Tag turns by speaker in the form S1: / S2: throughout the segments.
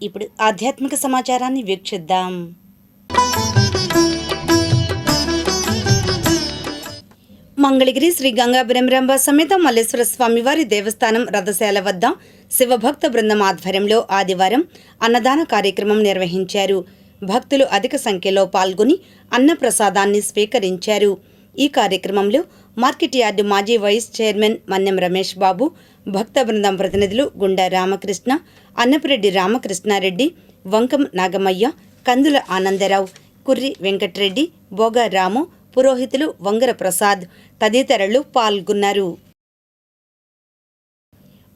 S1: ఇప్పుడు ఆధ్యాత్మిక సమాచారాన్ని వీక్షిద్దాం. మంగళగిరి శ్రీ గంగా బ్రహ్మరంభ సమేత మల్లేశ్వర స్వామివారి దేవస్థానం రథశాల వద్ద శివభక్త బృందం ఆధ్వర్యంలో ఆదివారం అన్నదాన కార్యక్రమం నిర్వహించారు. భక్తులు అధిక సంఖ్యలో పాల్గొని అన్నప్రసాదాన్ని స్వీకరించారు. ఈ కార్యక్రమంలో మార్కెట్ యార్డు మాజీ వైస్ చైర్మన్ మన్నెం రమేష్ బాబు, భక్త బృందం ప్రతినిధులు గుండా రామకృష్ణ, అన్నపురెడ్డి రామకృష్ణారెడ్డి, వంకం నాగమయ్య, కందుల ఆనందరావు, కుర్రి వెంకటరెడ్డి, బోగా రాము, పురోహితులు వంగర ప్రసాద్ తదితరులు పాల్గొన్నారు.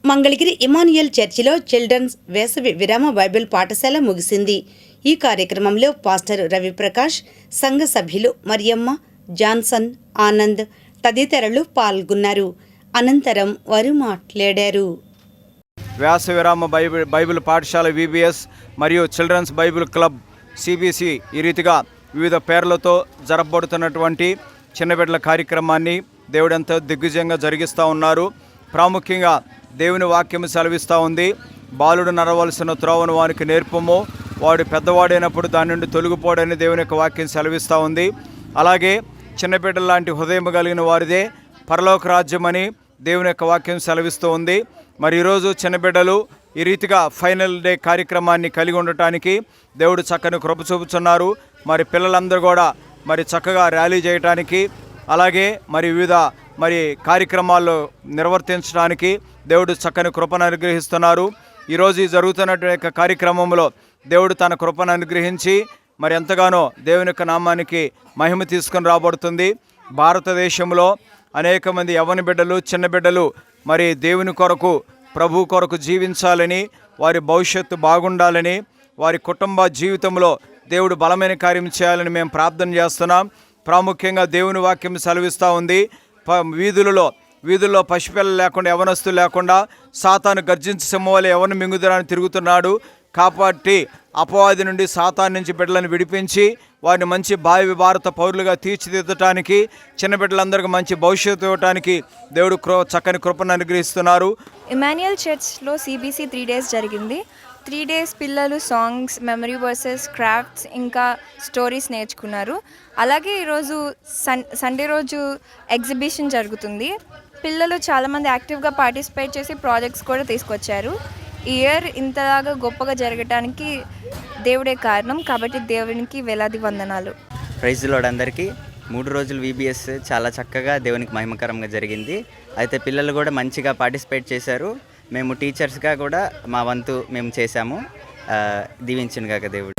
S1: మంగళగిరి ఇమానుయేల్ చర్చిలో చిల్డ్రన్స్ వేసవి విరామ బైబిల్ పాఠశాల ముగిసింది. ఈ కార్యక్రమంలో పాస్టర్ రవిప్రకాష్, సంఘ సభ్యులు మరియమ్మ, జాన్సన్, ఆనంద్ తదితరులు పాల్గొన్నారు. అనంతరం వారు మాట్లాడారు.
S2: వేసవి విరామ బైబిల్ పాఠశాల VBS మరియు చిల్డ్రన్స్ బైబిల్ క్లబ్ CBC ఈ రీతిగా వివిధ పేర్లతో జరపబడుతున్నటువంటి చిన్నబిడ్డల కార్యక్రమాన్ని దేవుడంతా దిగ్విజయంగా జరిగిస్తూ ఉన్నారు. ప్రాముఖ్యంగా దేవుని వాక్యం సెలవిస్తూ ఉంది, బాలుడు నడవలసిన త్రోవను వానికి నేర్పము, వాడు పెద్దవాడైనప్పుడు దాని నుండి తొలగిపోడని దేవుని యొక్క వాక్యం సెలవిస్తూ ఉంది. అలాగే చిన్నబిడ్డల లాంటి హృదయం కలిగిన వారిదే పరలోక రాజ్యమని దేవుని యొక్క వాక్యం సెలవిస్తూ ఉంది. మరి ఈరోజు చిన్నబిడ్డలు ఈ రీతిగా ఫైనల్ డే కార్యక్రమాన్ని కలిగి ఉండటానికి దేవుడు చక్కని కృప చూపుతున్నారు. మరి పిల్లలందరూ కూడా మరి చక్కగా ర్యాలీ చేయడానికి, అలాగే మరి వివిధ కార్యక్రమాల్లో నిర్వర్తించడానికి దేవుడు చక్కని కృపను అనుగ్రహిస్తున్నారు. ఈరోజు ఈ జరుగుతున్నటువంటి కార్యక్రమంలో దేవుడు తన కృపను అనుగ్రహించి మరి ఎంతగానో దేవుని యొక్క నామానికి మహిమ తీసుకొని రాబడుతుంది. భారతదేశంలో అనేక మంది యవ్వన బిడ్డలు, చిన్న బిడ్డలు మరి దేవుని కొరకు, ప్రభు కొరకు జీవించాలని, వారి భవిష్యత్తు బాగుండాలని, వారి కుటుంబ జీవితంలో దేవుడు బలమైన కార్యం చేయాలని మేము ప్రార్థన చేస్తున్నాం. ప్రాముఖ్యంగా దేవుని వాక్యం సెలవిస్తూ ఉంది, వీధుల్లో పసిపిల్లలు లేకుండా, యవనస్తులు లేకుండా సాతాను గర్జించి సింహం ఎవరిని మింగుదరాని తిరుగుతున్నాడు. కాబట్టి అపవాది నుండి, సాతాను నుంచి బిడ్డలను విడిపించి వారిని మంచి భారత పౌరులుగా తీర్చిదిద్దటానికి, చిన్న బిడ్డలందరికీ మంచి భవిష్యత్తు ఇవ్వడానికి దేవుడు చక్కని కృపను అనుగ్రహిస్తున్నారు.
S3: ఇమాన్యుయల్ చర్చ్లో CBC 3 days జరిగింది. 3 days పిల్లలు సాంగ్స్, మెమరీ వర్సెస్, క్రాఫ్ట్స్ ఇంకా స్టోరీస్ నేర్చుకున్నారు. అలాగే ఈరోజు సండే రోజు ఎగ్జిబిషన్ జరుగుతుంది. పిల్లలు చాలామంది యాక్టివ్గా పార్టిసిపేట్ చేసి ప్రాజెక్ట్స్ కూడా తీసుకొచ్చారు. ఈ ఇయర్ ఇంతలాగా గొప్పగా జరగటానికి దేవుడే కారణం, కాబట్టి దేవునికి వేలాది వందనాలు.
S4: ప్రైజ్ లార్డ్ అందరికీ. 3 రోజులు VBS చాలా చక్కగా దేవునికి మహిమకరంగా జరిగింది. అయితే పిల్లలు కూడా మంచిగా పార్టిసిపేట్ చేశారు. మేము టీచర్స్గా కూడా మా వంతు మేము చేశాము. దీవించును గాక దేవుడు.